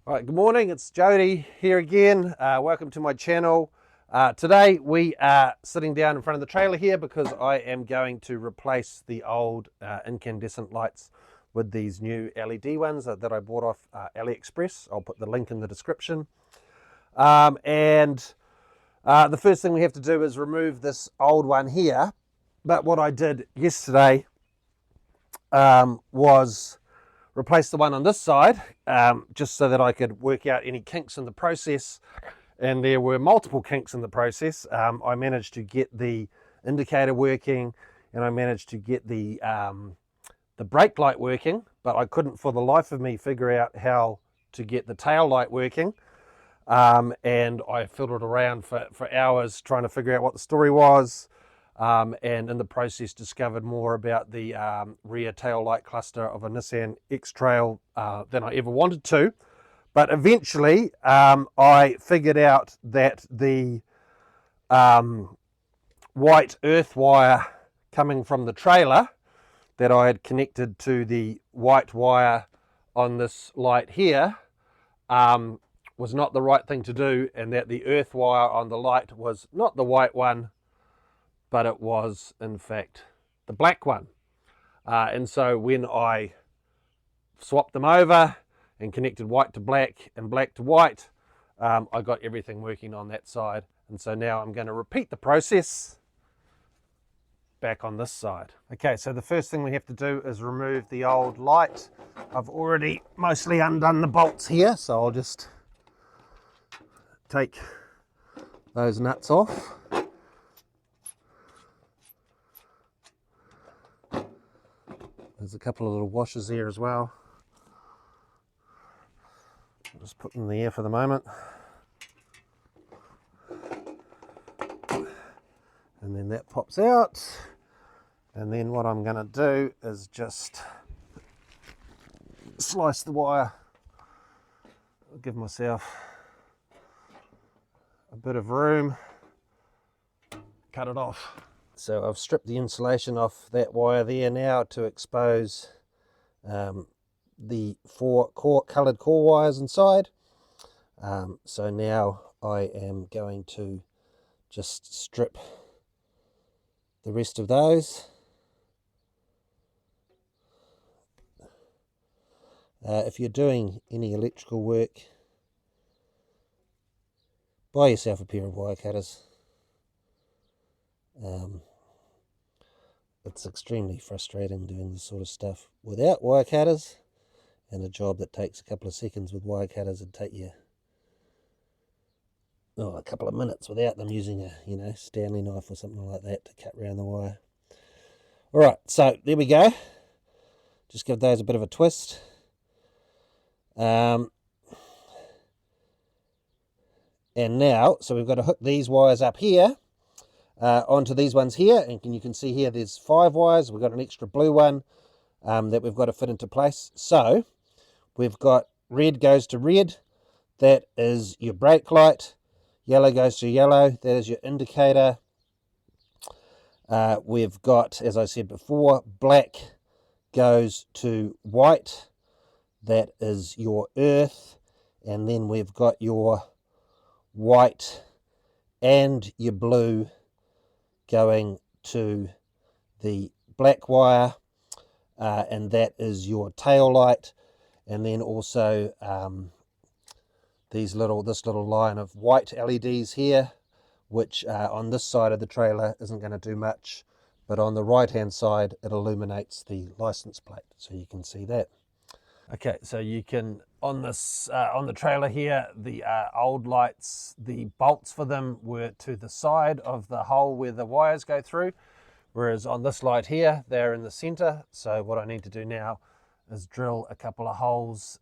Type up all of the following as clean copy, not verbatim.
All right, good morning, it's Jody here again. Welcome to my channel. Today we are sitting down in front of the trailer here because I am going to replace the old incandescent lights with these new LED ones that I bought off AliExpress. I'll put the link in the description. The first thing we have to do is remove this old one here. But what I did yesterday was replace the one on this side, just so that I could work out any kinks in the process. And there were multiple kinks in the process. I managed to get the indicator working, and I managed to get the brake light working, but I couldn't for the life of me figure out how to get the tail light working. And I fiddled around for hours trying to figure out what the story was. And in the process discovered more about the rear tail light cluster of a Nissan X-Trail than I ever wanted to. But eventually I figured out that the white earth wire coming from the trailer that I had connected to the white wire on this light here was not the right thing to do, and that the earth wire on the light was not the white one, but it was in fact the black one. And so when I swapped them over and connected white to black and black to white, I got everything working on that side. And so now I'm going to repeat the process back on this side. Okay, so the first thing we have to do is remove the old light. I've already mostly undone the bolts here, so I'll just take those nuts off. There's a couple of little washers there as well. I'll just put them in the air for the moment. And then that pops out. And then what I'm going to do is just slice the wire. I'll give myself a bit of room. Cut it off. So I've stripped the insulation off that wire there now to expose the four coloured core wires inside. So now I am going to just strip the rest of those. If you're doing any electrical work, buy yourself a pair of wire cutters. It's extremely frustrating doing this sort of stuff without wire cutters, and a job that takes a couple of seconds with wire cutters would take you a couple of minutes without them, using a Stanley knife or something like that to cut around the wire. Alright, so there we go. Just give those a bit of a twist. And now, so we've got to hook these wires up here onto these ones here, and you can see here there's 5 wires. We've got an extra blue one that we've got to fit into place. So we've got red goes to red, that is your brake light. Yellow goes to yellow, that is your indicator. We've got, as I said before, black goes to white, that is your earth. And then we've got your white and your blue going to the black wire, and that is your tail light. And then also this little line of white LEDs here, which on this side of the trailer isn't going to do much, but on the right hand side it illuminates the license plate, so you can see that. Okay, so you can, on this on the trailer here, the old lights, the bolts for them were to the side of the hole where the wires go through, whereas on this light here they're in the center. So what I need to do now is drill a couple of holes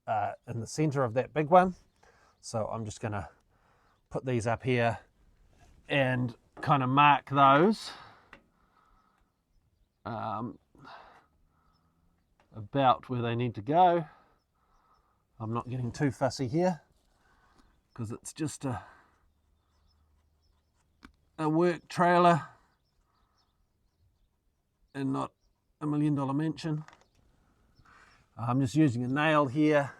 in the center of that big one. So I'm just going to put these up here and kind of mark those about where they need to go. I'm not getting too fussy here because it's just a work trailer and not a $1 million mansion. I'm just using a nail here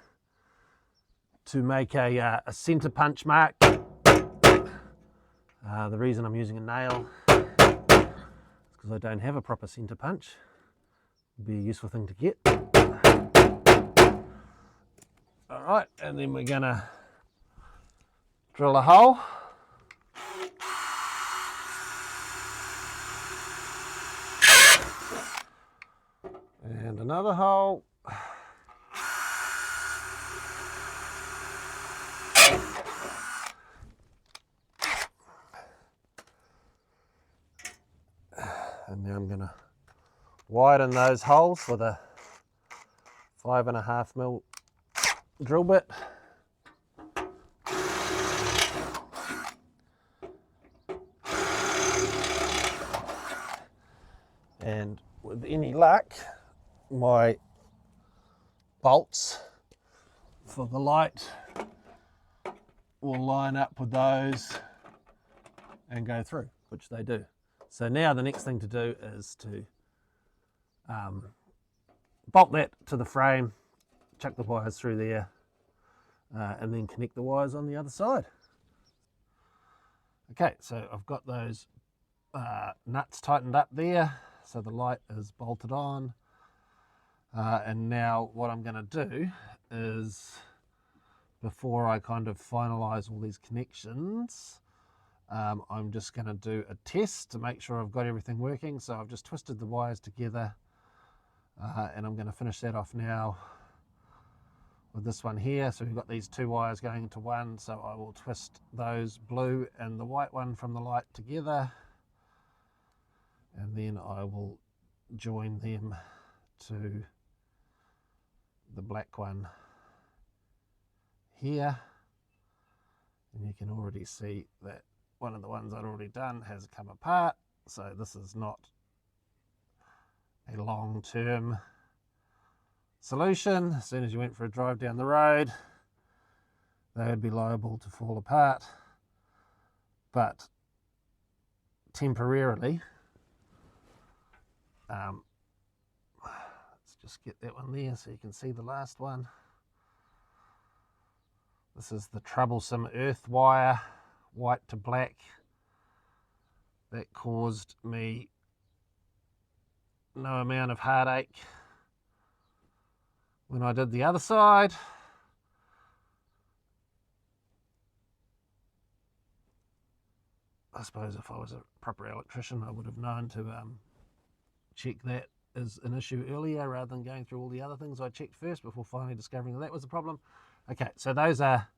to make a center punch mark. The reason I'm using a nail is because I don't have a proper center punch. It'd be a useful thing to get. All right, and then we're gonna drill a hole. And another hole. And now I'm gonna widen those holes with a 5.5mm drill bit. And with any luck, my bolts for the light will line up with those and go through, which they do. So now the next thing to do is to bolt that to the frame, chuck the wires through there, and then connect the wires on the other side. Okay, so I've got those nuts tightened up there, so the light is bolted on. And now what I'm going to do is, before I kind of finalize all these connections, I'm just going to do a test to make sure I've got everything working. So I've just twisted the wires together, and I'm going to finish that off now with this one here. So we've got these two wires going into one, so I will twist those blue and the white one from the light together, and then I will join them to the black one here. And you can already see that one of the ones I'd already done has come apart, so this is not a long-term solution. As soon as you went for a drive down the road, they would be liable to fall apart. But temporarily, let's just get that one there so you can see the last one. This is the troublesome earth wire, white to black, that caused me no amount of heartache when I did the other side. I suppose if I was a proper electrician, I would have known to check that as an issue earlier rather than going through all the other things I checked first before finally discovering that was the problem. Okay, so those are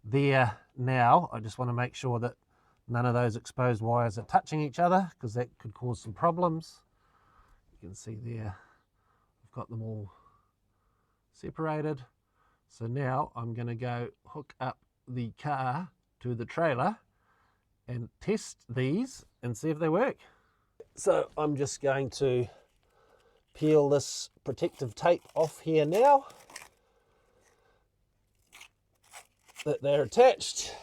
there now. I just want to make sure that none of those exposed wires are touching each other, because that could cause some problems. You can see there, I've got them all separated. So now I'm going to go hook up the car to the trailer and test these and see if they work. So I'm just going to peel this protective tape off here now that they're attached,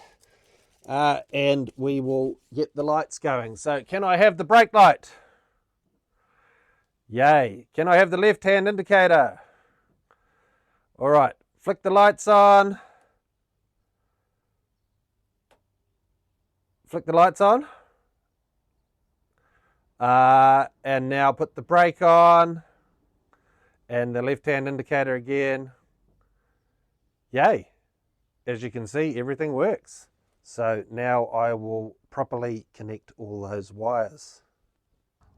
and we will get the lights going. So can I have the brake light? Yay. Can I have the left hand indicator? All right, flick the lights on. Flick the lights on. And now put the brake on, and the left hand indicator again. Yay. As you can see, everything works. So now I will properly connect all those wires.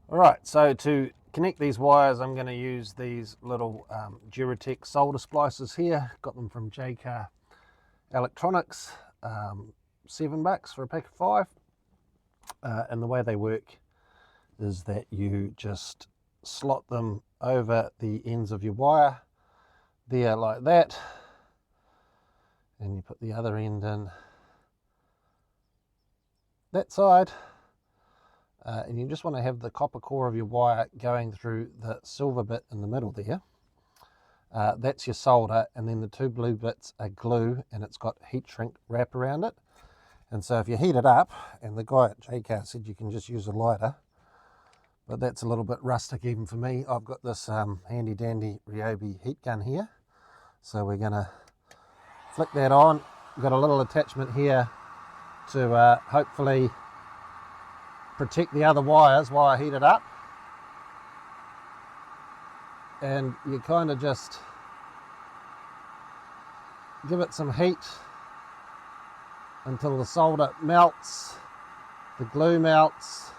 All right, so to connect these wires, I'm going to use these little Duratec solder splicers here. Got them from JCar Electronics, $7 for a pack of 5. And the way they work is that you just slot them over the ends of your wire there like that, and you put the other end in that side, and you just want to have the copper core of your wire going through the silver bit in the middle there. That's your solder, and then the two blue bits are glue, and it's got heat shrink wrap around it. And so if you heat it up, and the guy at JCar said you can just use a lighter, but that's a little bit rustic even for me. I've got this handy dandy Ryobi heat gun here. So we're gonna flick that on. We've got a little attachment here to hopefully protect the other wires while I heat it up. And you kind of just give it some heat until the solder melts, the glue melts,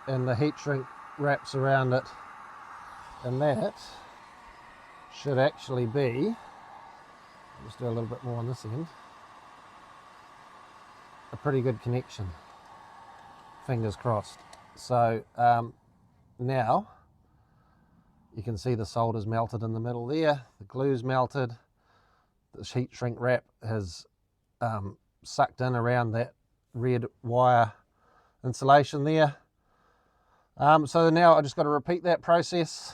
and the heat shrink wraps around it. And that should actually be, just do a little bit more on this end, a pretty good connection, fingers crossed. So now you can see the solder's melted in the middle there, the glue's melted, the heat shrink wrap has sucked in around that red wire insulation there. So now I just got to repeat that process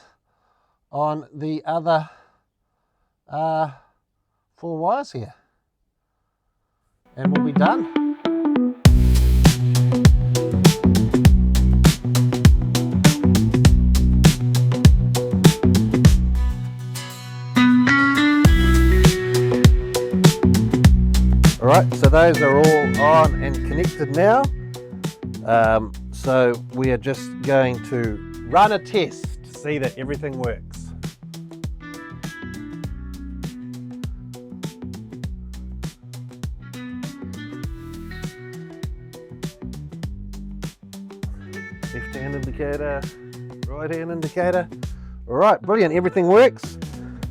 on the other 4 wires here, and we'll be done. Alright, so those are all on and connected now. So we are just going to run a test to see that everything works. Left hand indicator, right hand indicator. Alright, brilliant, everything works.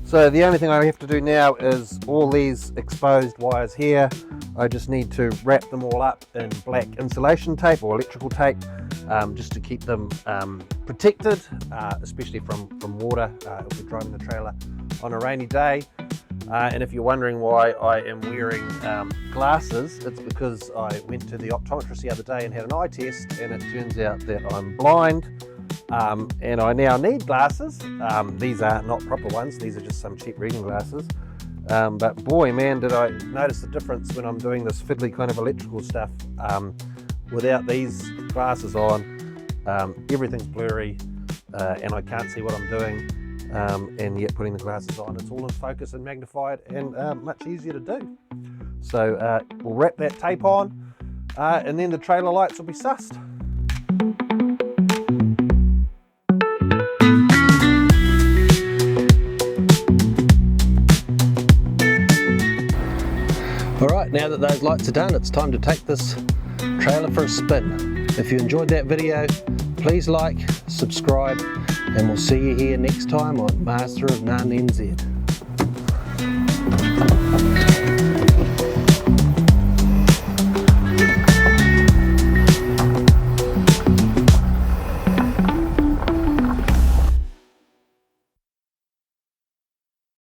So the only thing I have to do now is all these exposed wires here, I just need to wrap them all up in black insulation tape or electrical tape, just to keep them protected, especially from water if we're driving the trailer on a rainy day. And if you're wondering why I am wearing glasses, it's because I went to the optometrist the other day and had an eye test, and it turns out that I'm blind. And I now need glasses. These are not proper ones, these are just some cheap reading glasses. But boy, man, did I notice the difference when I'm doing this fiddly kind of electrical stuff. Without these glasses on, everything's blurry and I can't see what I'm doing. And yet putting the glasses on, it's all in focus and magnified and much easier to do. So we'll wrap that tape on and then the trailer lights will be sussed. Alright, now that those lights are done, it's time to take this trailer for a spin. If you enjoyed that video, please like, subscribe, and we'll see you here next time on Master of None NZ.